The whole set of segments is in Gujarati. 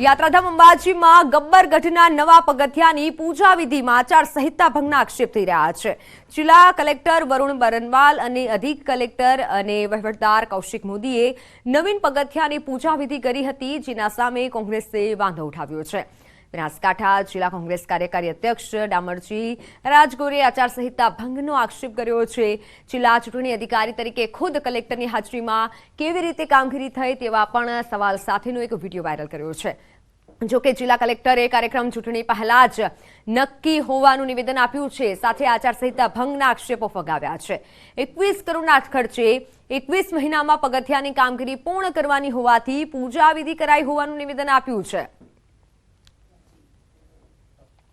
યાત્રાધામ અંબાજીમાં ગબ્બર ગઢના નવા પગથિયાની પૂજા વિધિમાં આચારસંહિતા ભંગના આક્ષેપ થઈ રહ્યા છે। જિલ્લા કલેક્ટર વરુણ બરનવાલ અને અધિક કલેક્ટર અને વહીવટદાર કૌશિક મોદીએ નવીન પગથિયાની પૂજા વિધિ કરી હતી, જેના સામે કોંગ્રેસે વાંધો ઉઠાવ્યો છે। બનાસકાંઠા જિલ્લા કોંગ્રેસ કાર્યકારી અધ્યક્ષ ડામરજી રાજગોરે આચારસંહિતા ભંગનો આક્ષેપ કર્યો છે। જિલ્લા ચૂંટણી અધિકારી તરીકે ખુદ કલેક્ટરની હાજરીમાં કેવી રીતે કામગીરી થઈ તેવા પણ સવાલ સાથેનો એક વિડીયો વાયરલ કર્યો છે। જો કે જિલ્લા કલેક્ટરે કાર્યક્રમ ચૂંટણી પહેલા જ નક્કી હોવાનું નિવેદન આપ્યું છે, સાથે આચારસંહિતા ભંગના આક્ષેપો ફગાવ્યા છે। 21 કરોડના ખર્ચે 21 મહિનામાં પગથિયાની કામગીરી પૂર્ણ કરવાની હોવાથી પૂજા વિધિ કરાઈ હોવાનું નિવેદન આપ્યું છે।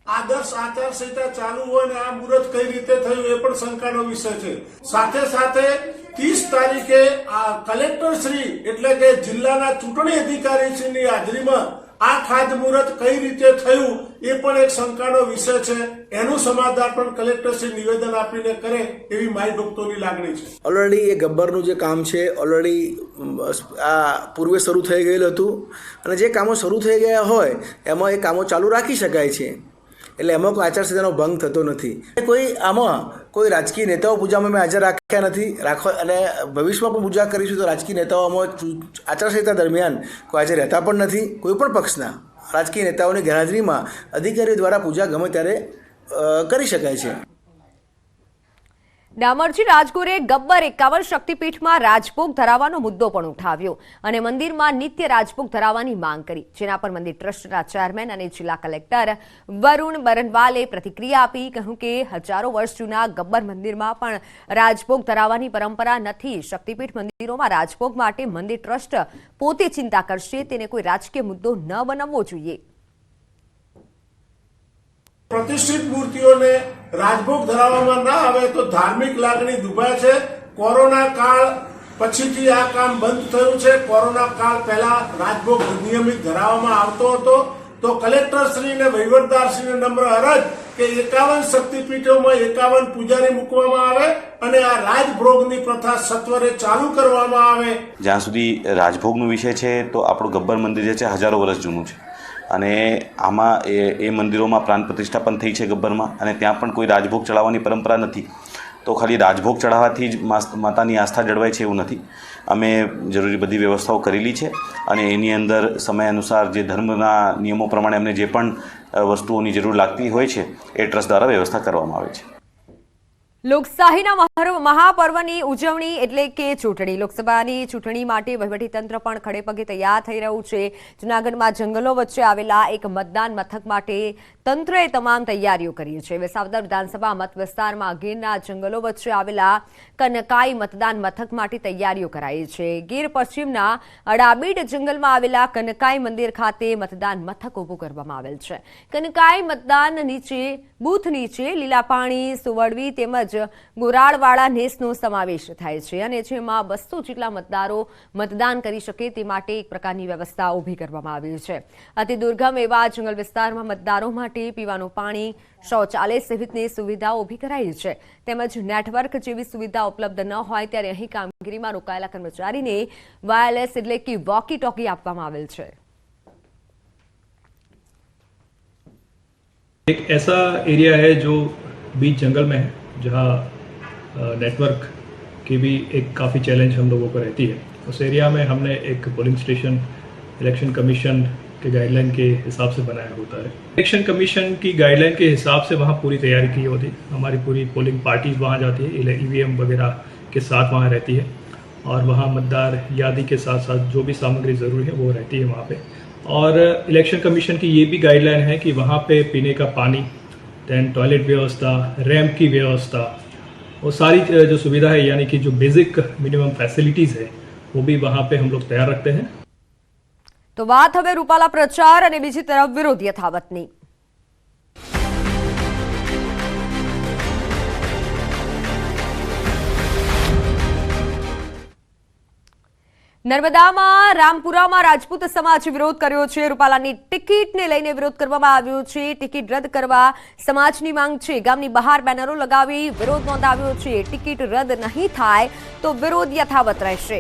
આદર્શ આચારસંહિતા ચાલુ હોય ને આ મુહૂર્ત કઈ રીતે થયું એ પણ શંકાનો વિષય છે। સાથે સાથે 30 તારીખે આ કલેક્ટર શ્રી એટલે કે જિલ્લાના ચૂંટણી અધિકારી શ્રીની હાજરીમાં આ ખાધ મુહૂર્ત કઈ રીતે થયું એ પણ એક શંકાનો વિષય છે। એનું સમાધાન પણ કલેક્ટર શ્રી નિવેદન આપીને કરે એવી માય ભક્તોની લાગણી છે। ઓલરેડી એ ગબ્બરનું જે કામ છે ઓલરેડી આ પૂર્વે શરૂ થઈ ગયેલું હતું અને જે કામો શરૂ થઈ ગયા હોય એમાં એ કામો ચાલુ રાખી શકાય છે, એટલે એમાં કોઈ આચારસંહિતાનો ભંગ થતો નથી। આમાં કોઈ રાજકીય નેતાઓ પૂજામાં મેં હાજર રાખ્યા નથી, રાખવા અને ભવિષ્યમાં પણ પૂજા કરીશું તો રાજકીય નેતાઓમાં આચારસંહિતા દરમિયાન કોઈ હાજર રહેતા પણ નથી। કોઈ પણ પક્ષના રાજકીય નેતાઓની ગેરહાજરીમાં અધિકારીઓ દ્વારા પૂજા ગમે ત્યારે કરી શકાય છે। ડામરજી રાજગોરે ગબ્બર 51 શક્તિપીઠમાં રાજભોગ ધરાવવાનો મુદ્દો પણ ઉઠાવ્યો અને મંદિરમાં નિત્ય રાજભોગ ધરાવવાની માંગ કરી, જેના પર મંદિર ટ્રસ્ટના ચેરમેન અને જિલ્લા કલેક્ટર વરુણ બરનવાલે પ્રતિક્રિયા આપી। કહ્યું કે હજારો વર્ષ જૂના ગબ્બર મંદિરમાં પણ રાજભોગ ધરાવવાની પરંપરા નથી। શક્તિપીઠ મંદિરોમાં રાજભોગ માટે મંદિર ટ્રસ્ટ પોતે ચિંતા કરશે, તેને કોઈ રાજકીય મુદ્દો ન બનાવવો જોઈએ। પ્રતિષ્ઠિત મૂર્તિઓને રાજભોગ ધરાવવામાં ના આવે તો ધાર્મિક લાગણી દુભાય છે। કોરોના કાળ પછીથી આ કામ બંધ થયું છે। કોરોના કાળ પહેલા રાજભોગ નિયમિત ધરાવવામાં આવતો હતો, તો કલેક્ટરશ્રી અને વહીવટદારશ્રીને નમ્ર અરજ કે 51 શક્તિપીઠોમાં 51 પૂજારી મૂકવામાં આવે અને આ રાજભોગની પ્રથા સત્વરે ચાલુ કરવામાં આવે। જ્યાં સુધી રાજભોગનો વિષય છે તો આપણું ગબ્બર મંદિર જે છે હજારો વર્ષ જૂનું છે અને આમાં એ મંદિરોમાં પ્રાણ પ્રતિષ્ઠા પણ થઈ છે ગબ્બરમાં, અને ત્યાં પણ કોઈ રાજભોગ ચડાવવાની પરંપરા નથી। તો ખાલી રાજભોગ ચડાવવાથી જ માતાની આસ્થા જળવાય છે એવું નથી। અમે જરૂરી બધી વ્યવસ્થાઓ કરેલી છે અને એની અંદર સમય અનુસાર જે ધર્મના નિયમો પ્રમાણે અમને જે પણ વસ્તુઓની જરૂર લાગતી હોય છે એ ટ્રસ્ટ દ્વારા વ્યવસ્થા કરવામાં આવે છે। લોકશાહીના મહાપર્વની ઉજવણી એટલે કે ચૂંટણી, લોકસભાની ચૂંટણી માટે વહીવટીતંત્ર પણ ખડેપગે તૈયાર થઈ રહ્યું છે। જૂનાગઢમાં જંગલો વચ્ચે આવેલા એક મતદાન મથક માટે તંત્રએ તમામ તૈયારીઓ કરી છે। વિસાવદર વિધાનસભા મત વિસ્તારમાં ગીરના જંગલો વચ્ચે આવેલા કનકાઈ મતદાન મથક માટે તૈયારીઓ કરાઈ છે। ગીર પશ્ચિમના અડાબીડ જંગલમાં આવેલા કનકાઈ મંદિર ખાતે મતદાન મથક ઊભું કરવામાં આવેલ છે। કનકાઈ મતદાન બૂથ નીચે લીલા પાણી, સુવડવી તેમજ ગોરાળવાળા નેસનો સમાવેશ થાય છે અને જેમાં 200 જેટલા મતદારો મતદાન કરી શકે તે માટે એક પ્રકારની વ્યવસ્થા ઊભી કરવામાં આવી છે। અતિ દુર્ગમ એવા જંગલ વિસ્તારમાં મતદારો માટે પીવાનું પાણી, શૌચાલય સહિતની સુવિધાઓ ઊભી કરાઈ છે, તેમજ નેટવર્ક જેવી સુવિધા ઉપલબ્ધ ન હોય ત્યારે અહીં કામગીરીમાં રોકાયેલા કર્મચારીને વાયરલેસ એટલે કે વોકી ટોકી આપવામાં આવેલ છે। एक ऐसा एरिया है जो बीच जंगल में है, जहाँ नेटवर्क की भी एक काफ़ी चैलेंज हम लोगों को रहती है। उस एरिया में हमने एक पोलिंग स्टेशन इलेक्शन कमीशन के गाइडलाइन के हिसाब से बनाया होता है। इलेक्शन कमीशन की गाइडलाइन के हिसाब से वहाँ पूरी तैयारी की होती है। हमारी पूरी पोलिंग पार्टीज वहाँ जाती है, EVM वगैरह के साथ वहाँ रहती है और वहाँ मतदार यादी के साथ साथ जो भी सामग्री ज़रूरी है वो रहती है वहाँ पे। और इलेक्शन कमीशन की ये भी गाइडलाइन है कि वहाँ पे पीने का पानी, दैन टॉयलेट व्यवस्था, रैंप की व्यवस्था, वो सारी जो सुविधा है यानी कि जो बेसिक मिनिमम फैसिलिटीज़ है वो भी वहाँ पे हम लोग तैयार रखते हैं। तो बात हवे रूपाला प्रचार અને બીજી તરફ વિરોધ યથાવતની। નર્મદામાં રામપુરામાં રાજપૂત સમાજે વિરોધ કર્યો છે। રૂપાલાની ટિકિટને લઈને વિરોધ કરવામાં આવ્યો છે। ટિકિટ રદ કરવા સમાજની માંગ છે। ગામની બહાર બેનરો લગાવી વિરોધ નોંધાવ્યો છે। ટિકિટ રદ નહીં થાય તો વિરોધ યથાવત રહેશે।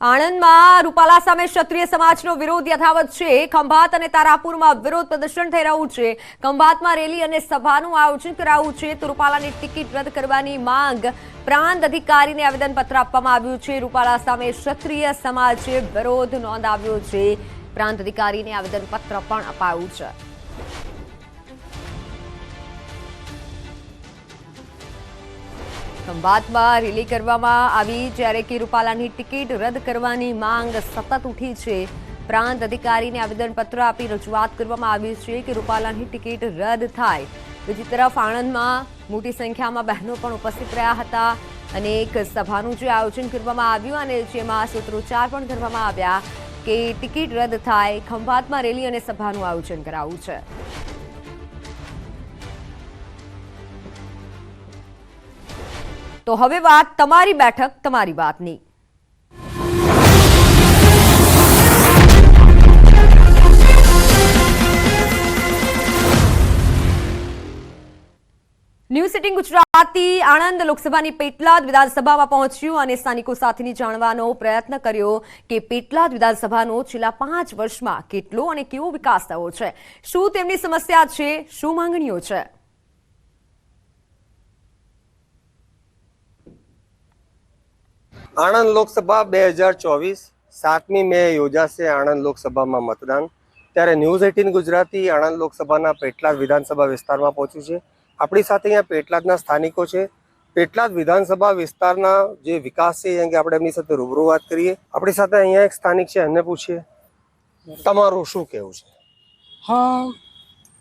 આણંદમાં રૂપાલા સામે ક્ષત્રિય સમાજનો વિરોધ યથાવત છે. ખંભાત અને તારાપુરમાં વિરોધ પ્રદર્શન થઈ રહ્યું છે. ખંભાતમાં રેલી અને સભાનું આયોજન કરાયું છે તો રૂપાલાની ટિકિટ રદ કરવાની માંગ પ્રાંત અધિકારીને આવેદનપત્ર આપવામાં આવ્યું છે. રૂપાલા સામે ક્ષત્રિય સમાજે વિરોધ નોંધાવ્યો છે. પ્રાંત અધિકારીને આવેદનપત્ર પણ અપાયું છે. ખંભાતમાં રેલી કરવામાં આવી જ્યારે કે રૂપાલાની ટિકિટ રદ કરવાની માંગ સતત ઉઠી છે. પ્રાંત અધિકારીને આવેદનપત્ર આપી રજૂઆત કરવામાં આવી છે કે રૂપાલાની ટિકિટ રદ થાય. બીજી તરફ આણંદમાં મોટી સંખ્યામાં બહેનો પણ ઉપસ્થિત રહ્યા હતા અને એક સભાનું જે આયોજન કરવામાં આવ્યું અને જેમાં સૂત્રોચ્ચાર પણ કરવામાં આવ્યા કે ટિકિટ રદ થાય. ખંભાતમાં રેલી અને સભાનું આયોજન કરાયું છે. તો હવે વાત તમારી બેઠક તમારી વાતની. ન્યૂઝ 18 ગુજરાતી આણંદ લોકસભાની પેટલાદ વિધાનસભામાં પહોંચ્યું અને સ્થાનિકો સાથેની જાણવાનો પ્રયત્ન કર્યો કે પેટલાદ વિધાનસભાનો છેલ્લા 5 વર્ષમાં કેટલો અને કેવો વિકાસ થયો છે, શું તેમની સમસ્યા છે, શું માંગણીઓ છે. આણંદ લોકસભા 2024 7મી મે યોજાશે. આણંદ લોકસભામાં મતદાન. ત્યારે ન્યૂઝ 18 ગુજરાતી આણંદ લોકસભાના પેટલાદ વિધાનસભા વિસ્તારમાં પહોંચ્યું છે. આપણી સાથે અહીંયા પેટલાદના સ્થાનિકો છે. પેટલાદ વિધાનસભા વિસ્તારના જે વિકાસ છે અંગે આપણે એમની સાથે રૂબરૂ વાત કરીએ. આપણી સાથે અહીંયા એક સ્થાનિક છે, એમને પૂછીએ તમારું શું કહેવું છે. હા,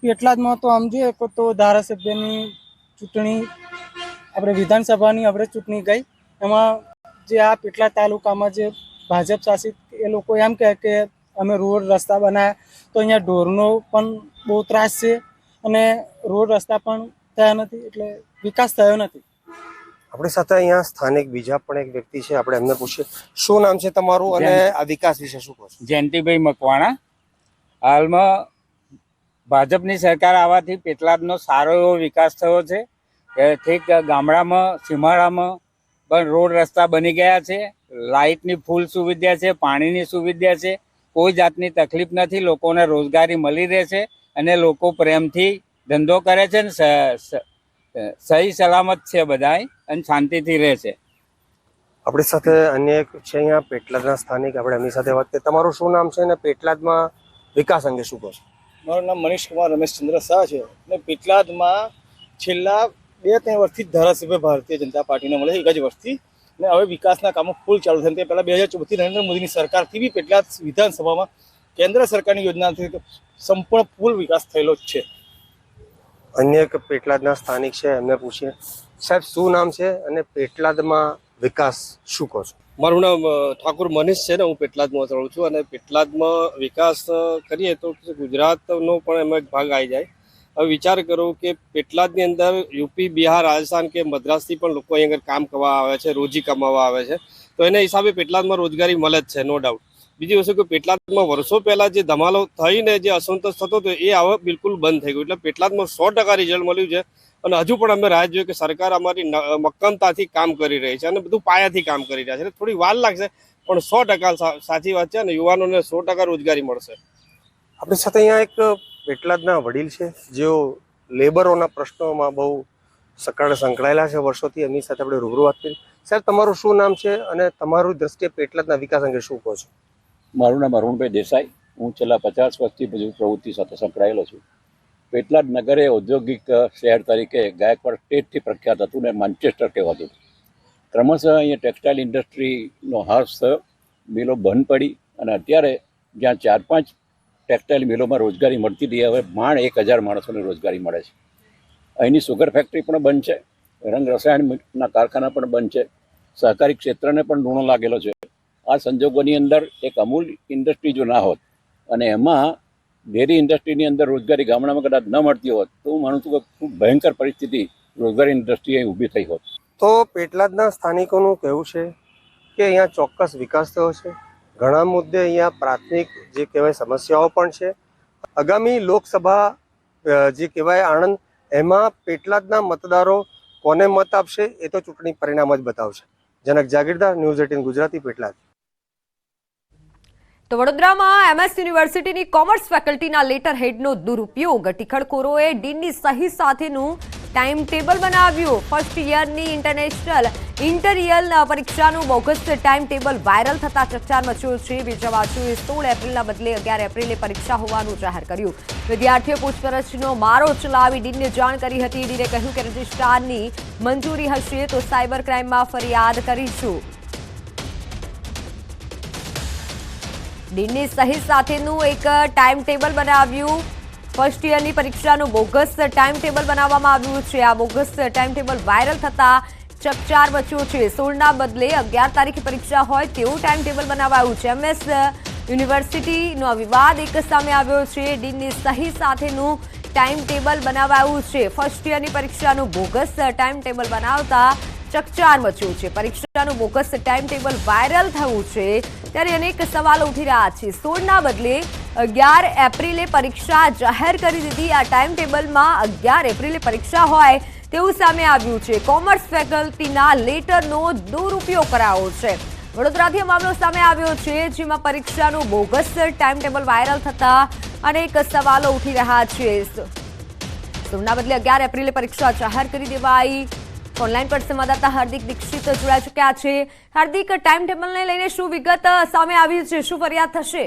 પેટલાદમાં તો આમ જોઈએ તો ધારાસભ્યની ચૂંટણી આપણે વિધાનસભાની આપણે ચૂંટણી ગઈ એમાં જે આ પેટલાદ તાલુકામાં જે ભાજપ શાસિત એ લોકો એમ કહે કે અમે રોડ રસ્તા બનાવ્યા તો અહીંયા ઢોરનો પણ બહુ ત્રાસ છે અને રોડ રસ્તા પણ થયા નથી, એટલે વિકાસ થયો નથી. આપણી સાથે અહીંયા સ્થાનિક બીજા પણ એક વ્યક્તિ છે, આપણે એમને પૂછીએ શું નામ છે તમારું અને આ વિકાસ વિશે શું કહો છો. જયંતિભાઈ મકવાણા. હાલમાં ભાજપની સરકાર આવવાથી પેટલાદનો સારો એવો વિકાસ થયો છે. ઠીક ગામડામાં સીમાડામાં પણ રોડ રસ્તા બની ગયા છે, લાઇટની ફૂલ સુવિધા છે, પાણીની સુવિધા છે, કોઈ જાતની તકલીફ નથી. લોકોને રોજગારી મળી રહે છે અને લોકો પ્રેમથી ધંધો કરે છે ને સહી સલામત છે બધાય અને શાંતિથી રહે છે. આપણી સાથે અન્ય એક છે અહીંયા પેટલાદના સ્થાનિક, આપણે એમની સાથે વાત કરીએ. તમારું શું નામ છે અને પેટલાદમાં વિકાસ અંગે શું કહો છો. મારું નામ મનીષ કુમાર રમેશચંદ્ર શાહ છે અને પેટલાદમાં છેલ્લા 2-3 વર્ષથી જ ધારાસભ્ય ભારતીય જનતા પાર્ટીને મળે છે, એક જ વર્ષથી. અને હવે વિકાસના કામો ફૂલ ચાલુ થાય. તે પહેલાં 2014થી નરેન્દ્ર મોદીની સરકારથી બી પેટલાદ વિધાનસભામાં કેન્દ્ર સરકારની યોજનાથી સંપૂર્ણ ફૂલ વિકાસ થયેલો જ છે. અન્ય એક પેટલાદના સ્થાનિક છે, એમને પૂછીએ સાહેબ શું નામ છે અને પેટલાદમાં વિકાસ શું કહો છો. મારું નામ ઠાકુર મનીષ છે ને હું પેટલાદમાં રહું છું. અને પેટલાદમાં વિકાસ કરીએ તો ગુજરાતનો પણ એમાં એક ભાગ આવી જાય. હવે વિચાર કરો કે પેટલાદની અંદર યુપી, બિહાર, રાજસ્થાન કે મદ્રાસથી પણ લોકો અહીં આગળ કામ કરવા આવે છે, રોજી કમાવા આવે છે. તો એના હિસાબે પેટલાદમાં રોજગારી મળે જ છે, નો ડાઉટ. બીજી વસ્તુ કે પેટલાદમાં વર્ષો પહેલા જે ધમાલો થઈને જે અસંતોષ થતો હતો એ હવે બિલકુલ બંધ થઈ ગયું. એટલે પેટલાદમાં 100% રિઝલ્ટ મળ્યું છે અને હજુ પણ અમે રાહ જોઈએ કે સરકાર અમારી મક્કમતાથી કામ કરી રહી છે અને બધું પાયાથી કામ કરી રહ્યા છે. એટલે થોડી વાર લાગશે પણ 100% સાચી વાત છે અને યુવાનોને 100% રોજગારી મળશે. આપણી સાથે અહીંયા એક પેટલાદના વડીલ છે જેઓ લેબરોના પ્રશ્નોમાં બહુ સકાળે સંકળાયેલા છે વર્ષોથી. એમની સાથે આપણે રૂબરૂ વાત કરી. સાહેબ તમારું શું નામ છે અને તમારું દ્રષ્ટિએ પેટલાદના વિકાસ અંગે શું કહો છો. મારું નામ અરુણભાઈ દેસાઈ. હું છેલ્લા 50 વર્ષથી બધી પ્રવૃત્તિ સાથે સંકળાયેલો છું. પેટલાદ નગર એ ઔદ્યોગિક શહેર તરીકે ગાયકવાડ સ્ટેટથી પ્રખ્યાત હતું ને માન્ચેસ્ટર કહેવાતું હતું. ક્રમશઃ અહીંયા ટેક્સટાઇલ ઇન્ડસ્ટ્રીનો હાશ થયો, મિલો બંધ પડી અને અત્યારે જ્યાં 4-5 ટેક્સટાઇલ મિલોમાં રોજગારી મળતી હતી હવે માંડ 1000 માણસોને રોજગારી મળે છે. અહીંની સુગર ફેક્ટરી પણ બંધ છે, રંગ રસાયણના કારખાના પણ બંધ છે, સહકારી ક્ષેત્રને પણ લૂણો લાગેલો છે. આ સંજોગોની અંદર એક અમૂલ ઇન્ડસ્ટ્રી જો ના હોત અને એમાં ડેરી ઇન્ડસ્ટ્રીની અંદર રોજગારી ગામડામાં કદાચ ન મળતી હોત તો હું માનું છું કે ખૂબ ભયંકર પરિસ્થિતિ રોજગારી ઇન્ડસ્ટ્રી અહીં ઊભી થઈ હોત. તો પેટલાદના સ્થાનિકોનું કહેવું છે કે અહીંયા ચોક્કસ વિકાસ થયો છે. ઘણા મુદ્દે અહીંયા પ્રાથમિક જે કહેવાય સમસ્યાઓ પણ છે. આગામી લોકસભા જે કહેવાય આણંદ, એમાં પેટલાદના મતદારો કોને મત આપશે એ તો ચૂંટણી પરિણામ જ બતાવશે. જનક જાગીરદાર, ન્યૂઝ 18 ગુજરાતી, પેટલાદ. તો વડોદરામાં MS યુનિવર્સિટીની કોમર્સ ફેકલ્ટીના લેટર હેડનો દુરુપયોગ, ટીખળખોરોએ ડીનની સહી સાથેનું ટાઈમ ટેબલ બનાવ્યું. ફર્સ્ટ યરની ઇન્ટરિયલ પરીક્ષાનું બોગસ ટાઈમ ટેબલ વાયરલ થતા ચકચાર મચ્યો છે. બીજા બાજુએ 16 એપ્રિલના બદલે 11 એપ્રિલે પરીક્ષા હોવાનું જાહેર કર્યું. વિદ્યાર્થીઓ પૂછપરછનો મારો ચલાવી ડીનને જાણ કરી હતી. ડીને કહ્યું કે રજિસ્ટ્રારની મંજૂરી હશે તો સાયબર ક્રાઇમમાં ફરિયાદ કરીશું. ડીનની સહી સાથેનું એક ટાઈમ ટેબલ બનાવ્યું. ફર્સ્ટ યરની પરીક્ષાનું બોગસ ટાઈમ ટેબલ બનાવવામાં આવ્યું છે. આ બોગસ ટાઈમ ટેબલ વાયરલ થતા ચકચાર મચ્યો છે. 16ના બદલે 11 તારીખે પરીક્ષા હોય તેવું ટાઈમ ટેબલ બનાવાયું છે. MS યુનિવર્સિટીનો વિવાદ એક સામે આવ્યો છે. ડીનની સહી સાથેનું ટાઈમ ટેબલ બનાવાયું છે. ફર્સ્ટ યરની પરીક્ષાનું બોગસ ટાઈમ ટેબલ બનાવતા ચકચાર મચ્યું છે. પરીક્ષાનું બોગસ ટાઈમ ટેબલ વાયરલ થયું છે ત્યારે અનેક સવાલો ઉઠી રહ્યા છે. 16ના બદલે 11 એપ્રિલે પરીક્ષા જાહેર કરી દીધી. આ ટાઈમ ટેબલમાં 11 એપ્રિલે પરીક્ષા હોય તેવું સામે આવ્યું છે. કોમર્સ ફેકલ્ટીના લેટરનો દુરુપયોગ કરાયો છે. વડોદરાથી મામલો સામે આવ્યો છે, જેમાં પરીક્ષાનું બોગસ ટાઈમ ટેબલ વાયરલ થતા અનેક સવાલો ઉઠી રહ્યા છે. 16ના બદલે 11 એપ્રિલે પરીક્ષા જાહેર કરી દેવાઈ. ઓનલાઈન પર સંવાદદાતા હાર્દિક દીક્ષિત જોડાઈ ચૂક્યા છે. હાર્દિક, ટાઈમ ટેબલને લઈને શું વિગત સામે આવી છે? શું ફરિયાદ થશે?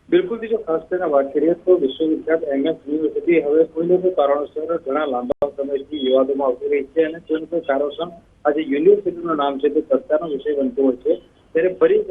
બિલકુલ, જો ખાસ કરીને વાત કરીએ તો વિશ્વવિખ્યાત MS યુનિવર્સિટી હવે કોઈ કારણોસર ઘણા લાંબા સમયથી વિવાદોમાં આવતી રહી છે અને કોઈ કોઈ કારણોસર આજે યુનિવર્સિટીનું નામ છે તે ચર્ચાનો વિષય બનતો હોય છે. ત્યારે ફરી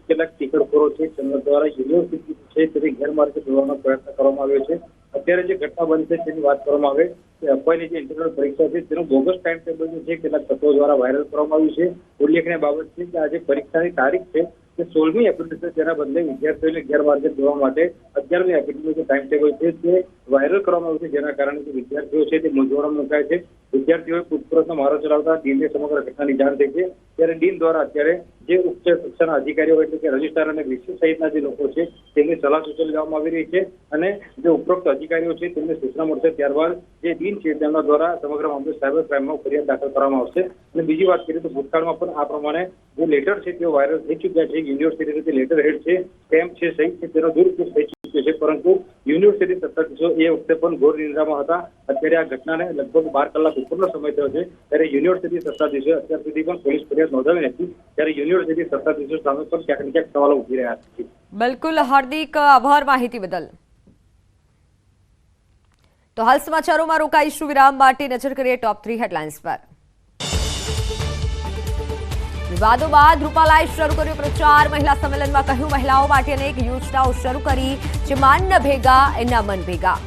કેટલાક ટીકડખોરો છે તેમના દ્વારા યુનિવર્સિટી છે તેની ગેરમાર્ગે દોરવાનો પ્રયત્ન કરવામાં આવ્યો છે. અત્યારે જે ઘટના બની છે તેની વાત કરવામાં આવે કે અપાયેલી જે ઇન્ટરનલ પરીક્ષા છે તેનું બોગસ ટાઈમ ટેબલ છે કેટલાક તત્વો દ્વારા વાયરલ કરવામાં આવ્યું છે. ઉલ્લેખનીય બાબત છે કે આજે પરીક્ષાની તારીખ છે તે 16મી એપ્રિલ છે, તેના બદલે વિદ્યાર્થીઓને ગેરમાર્ગે દોરવા માટે 11મી એપ્રિલનું જે ટાઈમ ટેબલ છે તે વાયરલ કરવામાં આવ્યું છે, જેના કારણે જે વિદ્યાર્થીઓ છે તે મૂંઝવણમાં મુકાય છે. વિદ્યાર્થીઓએ પૂછપરછનો મારો ચલાવતા ડીનને સમગ્ર ઘટનાની જાણ થઈ છે. ત્યારે ડીન દ્વારા અત્યારે જે ઉચ્ચ કક્ષાના અધિકારીઓ એટલે કે રજિસ્ટ્રાર અને વીસી સહિતના જે લોકો છે તેમની સલાહ સૂચન લેવામાં આવી રહી છે અને જે ઉપરોક્ત અધિકારીઓ છે તેમને સૂચના મળશે ત્યારબાદ જે ડીન છે તેમના દ્વારા સમગ્ર મામલે સાયબર ક્રાઇમમાં ફરિયાદ દાખલ કરવામાં આવશે. અને બીજી વાત કરીએ તો ભૂતકાળમાં પણ આ પ્રમાણે જે લેટર છે તેઓ વાયરલ થઈ ચૂક્યા છે. યુનિવર્સિટીનું જે લેટર હેડ છે સ્ટેમ્પ છે સહિત છે તેનો દુરુપયોગ થઈ ચૂક્યો છે, પરંતુ યુનિવર્સિટી સત્તાધીશો એ વખતે પણ ઘોર નિંદ્રામાં હતા. અત્યારે આ ઘટનાને લગભગ 12 કલાક ઉપરનો સમય થયો છે ત્યારે યુનિવર્સિટી સત્તાધીશોએ અત્યાર સુધી પણ પોલીસ ફરિયાદ નોંધાવી નથી. ત્યારે યુનિવર્સિટી સત્તાધીશો સામે પણ ક્યાંક ને ક્યાંક સવાલો ઉઠી રહ્યા છે. બિલકુલ હાર્દિક, આભાર માહિતી બદલ. તો હાલ સમાચારોમાં રોકાઈશું વિરામ માટે. નજર કરીએ ટોપ 3 હેડલાઇન્સ પર. વિવાદો બાદ રૂપાલાએ શરૂ કર્યો પ્રચાર. મહિલા સંમેલનમાં કહ્યું મહિલાઓ માટે અનેક યોજનાઓ શરૂ કરી, જે માન ભેગા એના મન ભેગા.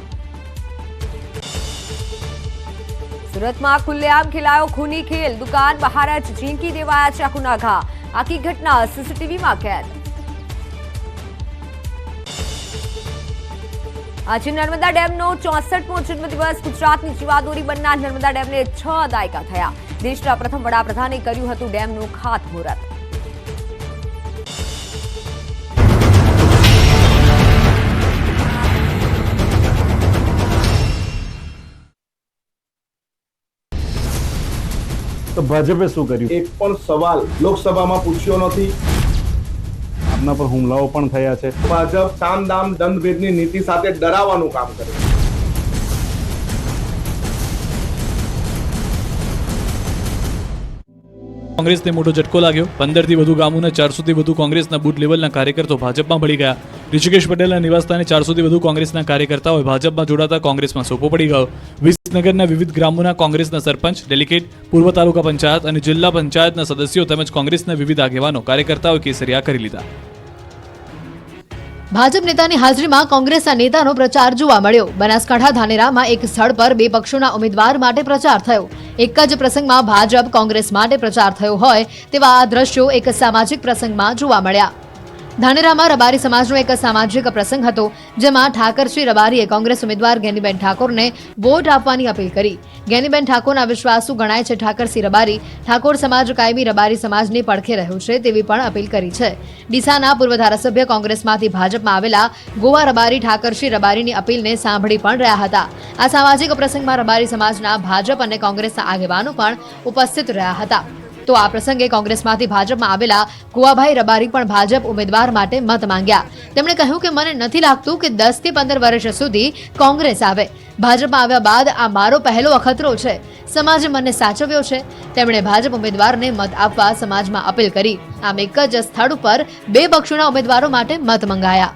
સુરતમાં ખુલ્લેઆમ ખેલાયો ખૂની ખેલ. દુકાન બહાર જ ઝીંકી દેવાયા ચાકુના ઘા. આખી ઘટના સીસીટીવીમાં કેદ. આજે નર્મદા ડેમનો 64મો જન્મદિવસ. ગુજરાતની જીવાદોરી બનનાર નર્મદા ડેમને 6 દાયકા થયા. દેશના પ્રથમ વડાપ્રધાને કર્યું હતું ડેમનું ખાતમુહૂર્ત. તો ભાજપે શું કર્યું? એક પણ સવાલ લોકસભામાં પૂછ્યો નથી. આપના પર હુમલાઓ પણ થયા છે. ભાજપ સામ દામ દંડ ભેદની નીતિ સાથે ડરાવવાનું કામ કરે છે. કોંગ્રેસને મોટો ઝટકો લાગ્યો. 15થી વધુ ગામોના 400થી વધુ કોંગ્રેસના બૂથ લેવલના કાર્યકર્તાઓ ભાજપમાં ભળી ગયા. ઋષિકેશ પટેલના નિવાસસ્થાને 400થી વધુ કોંગ્રેસના કાર્યકર્તાઓએ ભાજપમાં જોડાતા કોંગ્રેસમાં સોપો પડી ગયો. વિસનગરના વિવિધ ગ્રામોના કોંગ્રેસના સરપંચ, ડેલિગેટ, પૂર્વ તાલુકા પંચાયત અને જિલ્લા પંચાયતના સદસ્યો તેમજ કોંગ્રેસના વિવિધ આગેવાનો કાર્યકર્તાઓએ કેસરિયા કરી લીધા. ભાજપ નેતાની હાજરીમાં કોંગ્રેસના નેતાનો પ્રચાર જોવા મળ્યો. બનાસકાંઠા ધાનેરામાં એક સ્થળ પર 2 પક્ષોના ઉમેદવાર માટે પ્રચાર થયો. એક જ પ્રસંગમાં ભાજપ કોંગ્રેસ માટે પ્રચાર થયો હોય તેવા આ દ્રશ્યો એક સામાજિક પ્રસંગમાં જોવા મળ્યા. ધાનેરામાં રબારી સમાજનો એક સામાજિક પ્રસંગ હતો, જેમાં ઠાકરશ્રી રબારીએ કોંગ્રેસ ઉમેદવાર ગેનીબેન ઠાકોરને વોટ આપવાની અપીલ કરી. ગેનીબેન ઠાકોરના વિશ્વાસુ ગણાય છે ઠાકરસિંહ રબારી. ઠાકોર સમાજ કાયમી રબારી સમાજની પડખે રહ્યો છે તેવી પણ અપીલ કરી છે. ડીસાના પૂર્વ ધારાસભ્ય કોંગ્રેસમાંથી ભાજપમાં આવેલા ગોવા રબારી ઠાકરસિંહ રબારીની અપીલને સાંભળી પણ રહ્યા હતા. આ સામાજિક પ્રસંગમાં રબારી સમાજના ભાજપ અને કોંગ્રેસના આગેવાનો પણ ઉપસ્થિત રહ્યા હતા. તો આ પ્રસંગે કોંગ્રેસમાંથી ભાજપમાં આવેલા કુવાભાઈ રબારી પણ ભાજપ ઉમેદવાર માટે મત માંગ્યા. તેમણે કહ્યું કે મને નથી લાગતું કે 10 થી 15 વર્ષ સુધી કોંગ્રેસ આવે. ભાજપમાં આવ્યા બાદ આ મારો પહેલો અખતરો છે. સમાજે મને સાચવ્યો છે. તેમણે ભાજપ ઉમેદવારને મત આપવા સમાજમાં અપીલ કરી. આમ એક જ સ્થળ ઉપર 2 પક્ષોના ઉમેદવારો માટે મત મંગાયા.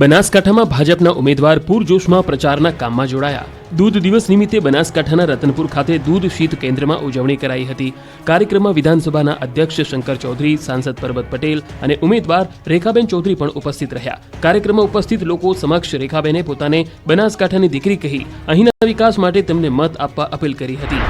બનાસકાંઠામાં ભાજપના ઉમેદવાર પૂરજોશમાં પ્રચારના કામમાં જોડાયા. દૂધ દિવસ નિમિત્તે બનાસકાંઠાના રતનપુર ખાતે દૂધ શીત કેન્દ્રમાં ઉજવણી કરાઈ હતી. કાર્યક્રમમાં વિધાનસભાના અધ્યક્ષ શંકર ચૌધરી, સાંસદ પરબત પટેલ અને ઉમેદવાર રેખાબેન ચૌધરી પણ ઉપસ્થિત રહ્યા. કાર્યક્રમમાં ઉપસ્થિત લોકો સમક્ષ રેખાબેને પોતાને બનાસકાંઠાની દીકરી કહી અહીંના વિકાસ માટે તેમને મત આપવા અપીલ કરી હતી.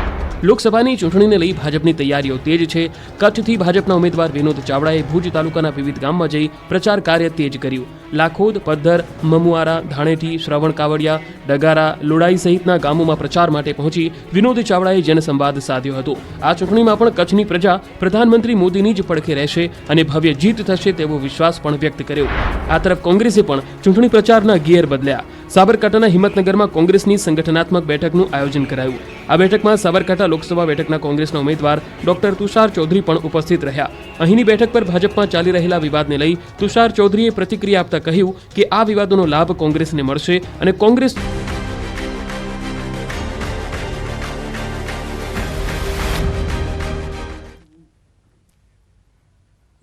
લોકસભાની ચૂંટણીને લઈ ભાજપની તૈયારીઓ તેજ છે. કચ્છથી ભાજપના ઉમેદવાર વિનોદ ચાવડાએ ભુજ તાલુકાના વિવિધ ગામમાં જઈ પ્રચાર કાર્ય તેજ કર્યું. લાખોદ, પદ્ધર, મમુઆરા, ધાણેટી, શ્રવણ કાવડિયા, ડગારા, લોડાઈ સહિતના ગામોમાં પ્રચાર માટે પહોંચી વિનોદ ચાવડાએ જનસંવાદ સાધ્યો હતો. આ ચૂંટણીમાં પણ કચ્છની પ્રજા પ્રધાનમંત્રી મોદીની જ પડખે રહેશે અને ભવ્ય જીત થશે તેવો વિશ્વાસ પણ વ્યક્ત કર્યો. આ તરફ કોંગ્રેસે પણ ચૂંટણી પ્રચારના ગિયર બદલ્યા. સાબરકાંઠાના હિંમતનગરમાં કોંગ્રેસની સંગઠનાત્મક બેઠકનું આયોજન કરાયું. આ બેઠકમાં સાબરકાંઠા લોકસભા બેઠકના કોંગ્રેસના ઉમેદવાર ડોક્ટર તુષાર ચૌધરી પણ ઉપસ્થિત રહ્યા. અહીંની બેઠક પર ભાજપમાં ચાલી રહેલા વિવાદને લઈ તુષાર ચૌધરીએ પ્રતિક્રિયા આપતા કહ્યું કે આ વિવાદોનો લાભ કોંગ્રેસને મળશે અને કોંગ્રેસ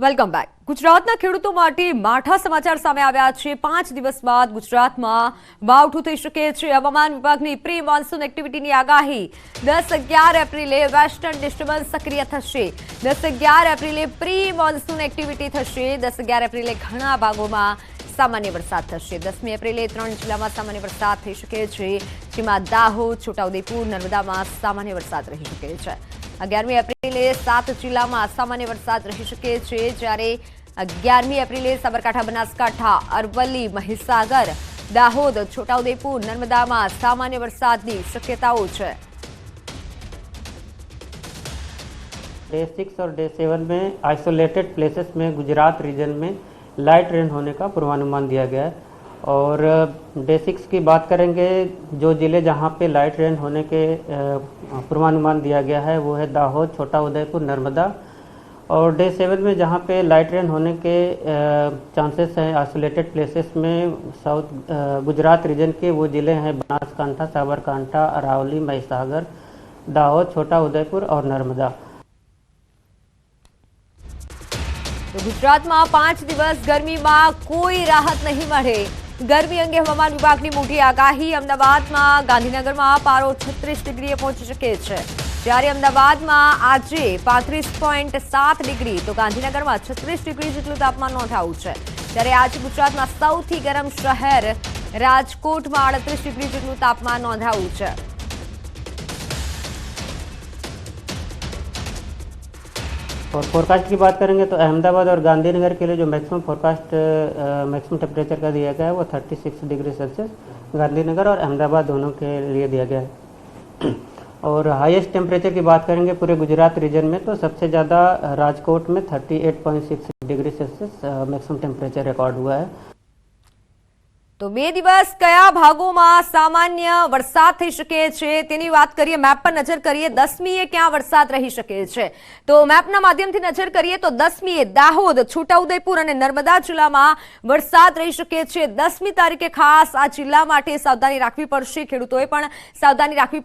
વેલકમ બેક. ગુજરાતના ખેડૂતો માટે માઠા સમાચાર સામે આવ્યા છે. 5 દિવસ બાદ ગુજરાતમાં માવઠું થઈ શકે છે. હવામાન વિભાગની પ્રી મોન્સૂન એક્ટિવિટીની આગાહી. 10-11 એપ્રિલે વેસ્ટર્ન ડિસ્ટર્બન્સ સક્રિય થશે. 10-11 એપ્રિલે પ્રી મોન્સૂન એક્ટિવિટી થશે. 10-11 એપ્રિલે ઘણા ભાગોમાં સામાન્ય વરસાદ થશે. 10મી એપ્રિલે 3 જિલ્લામાં સામાન્ય વરસાદ થઈ શકે છે, જેમાં દાહોદ, છોટાઉદેપુર, નર્મદામાં સામાન્ય વરસાદ રહી શકે છે. 11મી એપ્રિલે 7 જિલ્લામાં સામાન્ય વરસાદ રહી શકે છે, જ્યારે 11મી એપ્રિલે સાબરકાંઠા, બનાસકાંઠા, અરવલ્લી, મહીસાગર, દાહોદ, છોટાઉદેપુર, નર્મદામાં સામાન્ય વરસાદની શક્યતાઓ છે. डे 6 और डे 7 में आइसोलेटेड प्लेसेस में गुजरात रीजन में लाइट रेन होने का पूर्वानुमान दिया गया है. और डे 6 की बात करेंगे, जो ज़िले जहां पे लाइट रेन होने के पूर्वानुमान दिया गया है वो है दाहोद, छोटा उदयपुर, नर्मदा. और डे 7 में जहां पे लाइट रेन होने के चांसेस हैं आइसोलेटेड प्लेसेस में साउथ गुजरात रीजन के वो ज़िले हैं बनासकांठा, साबरकांठा, अरावली, महीसागर, दाहोद, छोटा उदयपुर और नर्मदा. તો ગુજરાતમાં 5 દિવસ ગરમીમાં કોઈ રાહત નહીં મળે. ગરમી અંગે હવામાન વિભાગની મોટી આગાહી. અમદાવાદમાં, ગાંધીનગરમાં પારો 36 ડિગ્રીએ પહોંચી શકે છે, જ્યારે અમદાવાદમાં આજે 35.7 ડિગ્રી તો ગાંધીનગરમાં 36 ડિગ્રી જેટલું તાપમાન નોંધાયું છે. ત્યારે આજે ગુજરાતમાં સૌથી ગરમ શહેર રાજકોટમાં 38 ડિગ્રી જેટલું તાપમાન નોંધાયું છે. और फोरकास्ट की बात करेंगे तो अहमदाबाद और गांधीनगर के लिए जो मैक्सिमम फोरकास्ट मैक्सिमम टेम्परेचर का दिया गया है वो 36 डिग्री सेल्सियस गांधीनगर और अहमदाबाद दोनों के लिए दिया गया है. और हाईएस्ट टेम्परेचर की बात करेंगे पूरे गुजरात रीजन में तो सबसे ज़्यादा राजकोट में 38.6 degree Celsius maximum temperature record हुआ है. તો 2 દિવસ કયા ભાગોમાં સામાન્ય વરસાદ થઈ શકે છે તેની વાત કરીએ. મેપ પર નજર કરીએ. 10મીએ ક્યાં વરસાદ રહી શકે છે, તો મેપના માધ્યમથી નજર કરીએ તો 10મીએ દાહોદ, છોટાઉદેપુર અને નર્મદા જિલ્લામાં વરસાદ રહી શકે છે. 10મી તારીખે ખાસ આ જિલ્લા માટે સાવધાની રાખવી પડશે. ખેડૂતોએ પણ સાવધાની રાખવી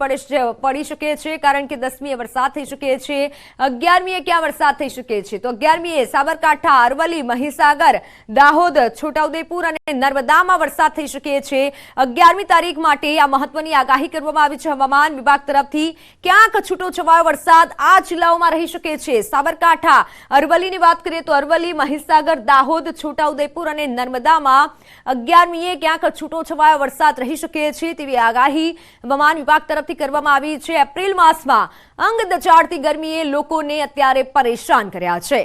પડી શકે છે, કારણ કે 10મીએ વરસાદ થઈ શકે છે. 11મીએ ક્યાં વરસાદ થઈ શકે છે, તો 11મીએ સાબરકાંઠા, અરવલ્લી, મહીસાગર, દાહોદ, છોટાઉદેપુર અને નર્મદામાં વરસાદ થઈ શકે છે. 11મી તારીખ માટે આ મહત્વની આગાહી કરવામાં આવી છે હવામાન વિભાગ તરફથી. ક્યાંક છૂટો છવાયો વરસાદ આ જિલ્લાઓમાં રહી શકે છે. સાબરકાંઠા, અરવલ્લીની વાત કરીએ તો અરવલ્લી, મહીસાગર, દાહોદ, છોટાઉદેપુર અને નર્મદામાં 11મીએ ક્યાંક છૂટો છવાયો વરસાદ રહી શકે છે તેવી આગાહી હવામાન વિભાગ તરફથી કરવામાં આવી છે. એપ્રિલ માસમાં અંગ દચાડતી ગરમીએ લોકોને અત્યારે પરેશાન કર્યા છે.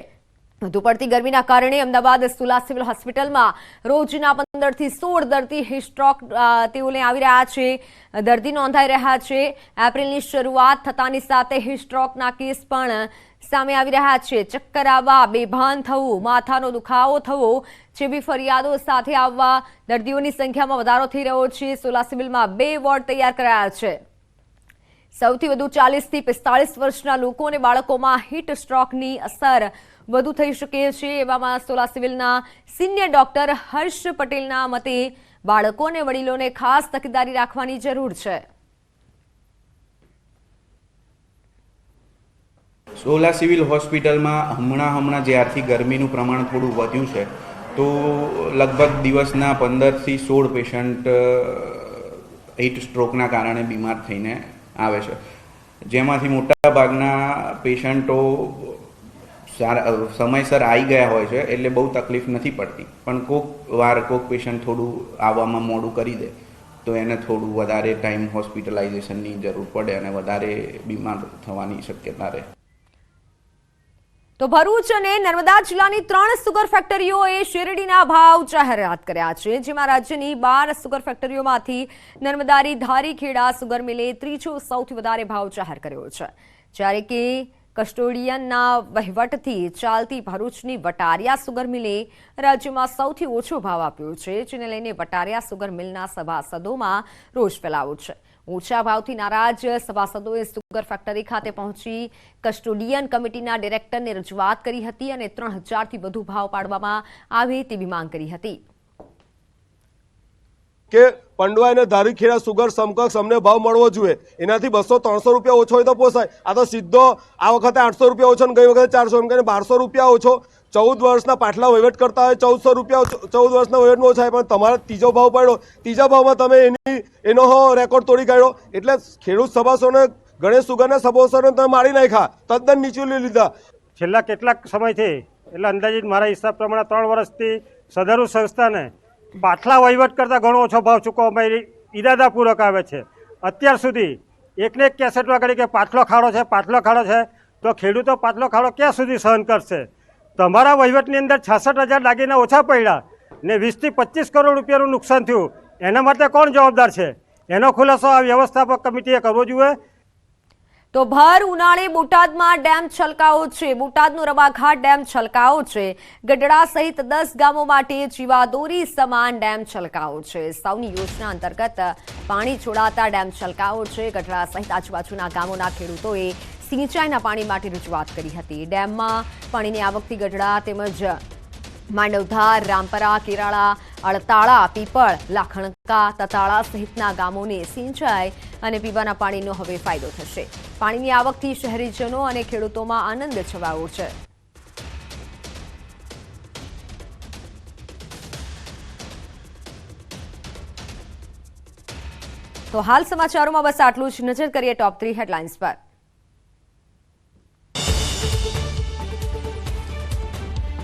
વધુ પડતી ગરમીના કારણે અમદાવાદ સુલા સિવિલ હોસ્પિટલમાં રોજના 15 થી 16 દર્દી હિસ્ટ્રોક તેઓને આવી રહ્યા છે. દર્દી નોંધાઈ રહ્યા છે. એપ્રિલની શરૂઆત થતાની સાથે હિસ્ટ્રોકના કેસ પણ સામે આવી રહ્યા છે. ચક્કર આવવા, બેભાન થવું, માથાનો દુખાવો થવો જેવી ફરિયાદો સાથે આવવા દર્દીઓની સંખ્યામાં વધારો થઈ રહ્યો છે. સોલા સિવિલમાં 2 વોર્ડ તૈયાર કરાયા છે. સૌથી વધુ 40 થી 45 વર્ષના લોકો અને બાળકોમાં હીટ સ્ટ્રોકની અસર વધુ થઈ શકે છે. એવામાં સોલા સિવિલના સિનિયર ડોક્ટર હર્ષ પટેલના મતે બાળકો અને વડીલોને ખાસ તકેદારી રાખવાની જરૂર છે. સોલા સિવિલ હોસ્પિટલમાં હમણાં જ્યારથી ગરમીનું પ્રમાણ થોડું વધ્યું છે તો લગભગ દિવસના 15 થી 16 પેશન્ટ હીટ સ્ટ્રોકના કારણે બીમાર થઈને આવે છે, જેમાંથી મોટા ભાગના પેશન્ટો સમયસર આવી ગયા હોય છે એટલે બહુ તકલીફ નથી પડતી, પણ કોઈક પેશન્ટ થોડું આવવામાં મોડું કરી દે તો એને થોડું વધારે ટાઈમ હોસ્પિટલાઇઝેશનની જરૂર પડે અને વધારે બીમાર થવાની શક્યતા રહે. તો ભરૂચ અને નર્મદા જિલ્લાની 3 સુગર ફેક્ટરીઓએ શેરડીના ભાવ જાહેરાત કર્યા છે, જેમાં રાજ્યની 12 સુગર ફેક્ટરીઓમાંથી નર્મદાની ધારીખેડા સુગર મિલે ત્રીજો સૌથી વધારે ભાવ જાહેર કર્યો છે, જ્યારે કે કસ્ટોડિયનના વહીવટથી ચાલતી ભરૂચની વટારિયા સુગર મિલે રાજ્યમાં સૌથી ઓછો ભાવ આપ્યો છે, જેને લઈને વટારિયા સુગર મિલના સભાસદોમાં રોષ ફેલાયો છે. ઓછા ભાવથી નારાજ સભાસદોએ સુગર ફેક્ટરી ખાતે પહોંચી કસ્ટોડિયન કમિટીના ડિરેક્ટરને રજૂઆત કરી હતી અને 3000થી વધુ ભાવ પાડવામાં આવે તેવી માંગ કરી હતી. કે પંડવા અને ધારીખેડા સુગર સમકક્ષ અમને ભાવ મળવો જોઈએ, એનાથી 200-300 રૂપિયા ઓછો હોય તો પોસાય. આ તો સીધો આ વખતે 800 રૂપિયા ઓછો ને ગઈ વખતે 400 એમ કરીને 1200 રૂપિયા ઓછો. 14 વર્ષના પાટલા વહીવટ કરતા હોય 1400 રૂપિયા 14 વર્ષના વહીવટમાં ઓછા, પણ તમારે ત્રીજો ભાવ પાડ્યો, ત્રીજા ભાવમાં તમે એનો રેકોર્ડ તોડી કાઢ્યો, એટલે ખેડૂત સભાસોને ગણેશ સુગરના સભાસોને તમે મારી નાખ્યા, તદ્દન નીચું લીધા. છેલ્લા કેટલાક સમયથી એટલે અંદાજિત મારા હિસાબ પ્રમાણે 3 વર્ષથી સદરુ સંસ્થાને પાટલા વહીવટ કરતાં ઘણો ઓછો ભાવ ચૂકવવામાં ઇરાદાપૂર્વક આવે છે. અત્યાર સુધી એકને એક કેસેટ વગાડી કે પાટલો ખાડો છે, તો ખેડૂતો પાટલો ખાડો ક્યાં સુધી સહન કરશે? તમારા વહીવટની અંદર 66,000 દાગીના ઓછા પડ્યા ને 20 થી 25 કરોડ રૂપિયાનું નુકસાન થયું, એના માટે કોણ જવાબદાર છે? એનો ખુલાસો આ વ્યવસ્થાપક કમિટીએ કરવો જોઈએ. તો ભર ઉનાળે બોટાદમાં ડેમ છલકાયો છે. બોટાદનો રવાઘાટ ડેમ છલકાયો છે. ગઢડા સહિત 10 ગામો માટે જીવાદોરી સમાન ડેમ છલકાયો છે. સૌની યોજના અંતર્ગત પાણી છોડાતા ડેમ છલકાયો છે. ગઢડા સહિત આજુબાજુના ગામોના ખેડૂતોએ સિંચાઈના પાણી માટે રજૂઆત કરી હતી. ડેમમાં પાણીની આવકથી ગઢડા તેમજ માંડવધાર, રામપરા, કેરાળા, અળતાળા, પીપળ, લાખણકા, તતાળા સહિતના ગામોને સિંચાઈ અને પીવાના પાણીનો હવે ફાયદો થશે. પાણીની આવકથી શહેરીજનો અને ખેડૂતોમાં આનંદ છવાયો છે. તો હાલ સમાચારોમાં બસ આટલું જ. નજર કરીએ ટોપ 3 હેડલાઇન્સ પર.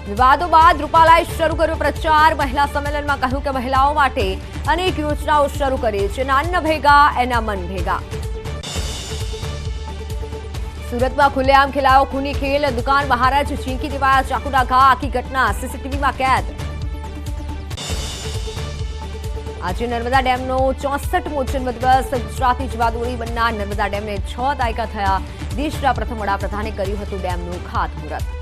વિવાદો બાદ રૂપાલાએ શરૂ કર્યો પ્રચાર. મહિલા સંમેલનમાં કહ્યું કે મહિલાઓ માટે અનેક યોજનાઓ શરૂ કરી છે. નાન ભેગા એના મન ભેગા. સુરતમાં ખુલ્લેઆમ ખેલાયો ખૂની ખેલ. દુકાન મહારાજ ઝીંકી દેવાયા ચાકુના ઘા. આખી ઘટના સીસીટીવીમાં કેદ. આજે નર્મદા ડેમનો 64મો જન્મદિવસ. ગુજરાતની જીવાદોરી બનનાર નર્મદા ડેમને 6 દાયકા થયા. દેશના પ્રથમ વડાપ્રધાને કર્યું હતું ડેમનું ખાતમુહૂર્ત.